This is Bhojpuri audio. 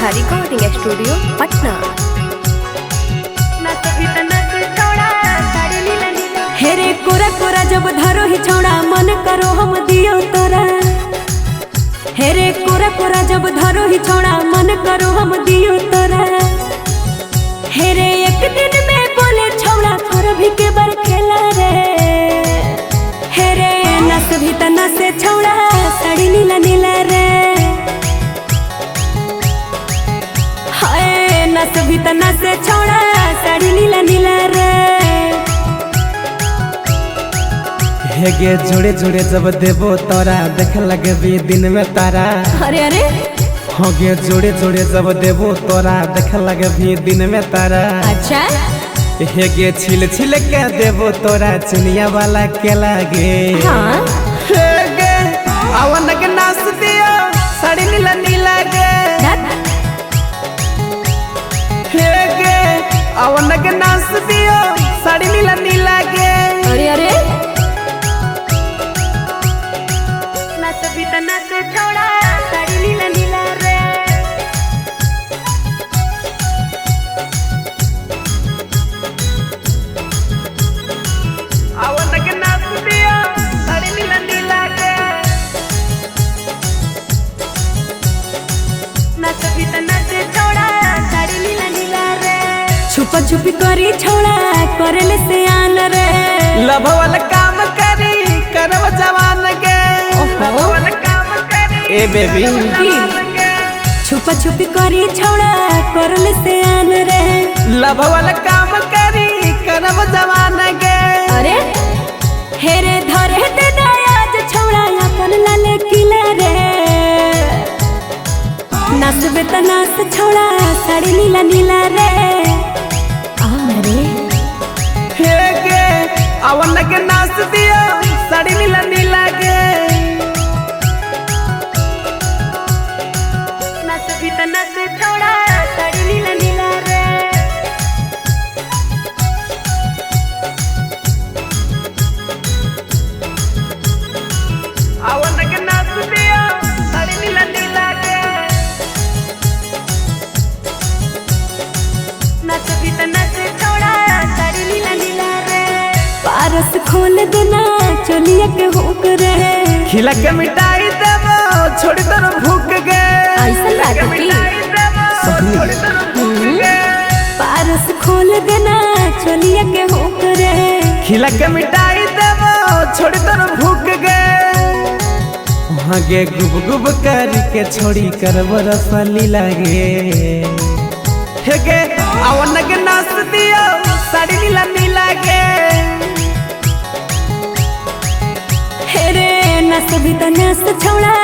रेखा रिकॉर्डिंग स्टूडियो पटना। हेरे कोरा कोरा जब धरो ही छोड़ा मन करो हम दियो तोरा। हेरे कोरा कोरा जब धरो ही छोड़ा मन करो हम दियो तोरा। हेरे एक दिन में बोले छोड़ा थोड़ा भी के बर खेला रे। हेरे नस भी तना से छोड़ा साड़ी नीला नीला रे। हाय नस भी तना से छोड़ा साड़ी नीला नीला रे। हेगे जोड़े जोड़े जब देबो तोरा देख लगे भी दिन में तारा। अरे अरे होगे जोड़े जोड़े जब देबो तोरा देख लगे भी दिन में तारा। अच्छा हेगे छिल छिल के देबो तोरा चिनिया वाला के लागे। हाँ हेगे अवन के नाच दियो साड़ी नीला नीला गे। हेगे अवन के नाच दियो साड़ी नीला नीला गे। अरे अरे छोड़ा साड़ी नीला नीला रे। अवन के नाच दियो साड़ी नीला नीला गे। छोड़ा साड़ी नीला नीला रे। छुपा छुपी करी छोड़ा करेले से आन रे। लभ वाला काम करी करब जवान गे। ए बेबी छुपा छुपी करी छोड़ा करले से आन रे। लभ वाला काम करी करब जवान गे। अरे हेरे धरे दे दयाज छोड़ा अपन लाले किला रे। नाचबे त नाच छोड़ा साड़ी नीला नीला रे। अरे हेगे अवन के नाच दियो साड़ी नीला नीला गे। छोड़ा साड़ी नीला नीला रे। अवन के नाच दियो साड़ी नीला नीला गे। छोड़ा साड़ी नीला नीला रे। पारस खोल देना चलिए के हुक रे। खिला के मिठाई देबो छोड़ी तर भूख गे। ऐसा बात की पारस खोल देना चलिए के हुक रे। खिला के मिठाई देबो छोड़ी तर भूख गे। वहाँ गे गुब गुब करी के छोड़ी कर रसली लागे। हेगे अवन के नाच दियो साड़ी नीला नीला गे। हेरे नस भी त नाच छोड़ा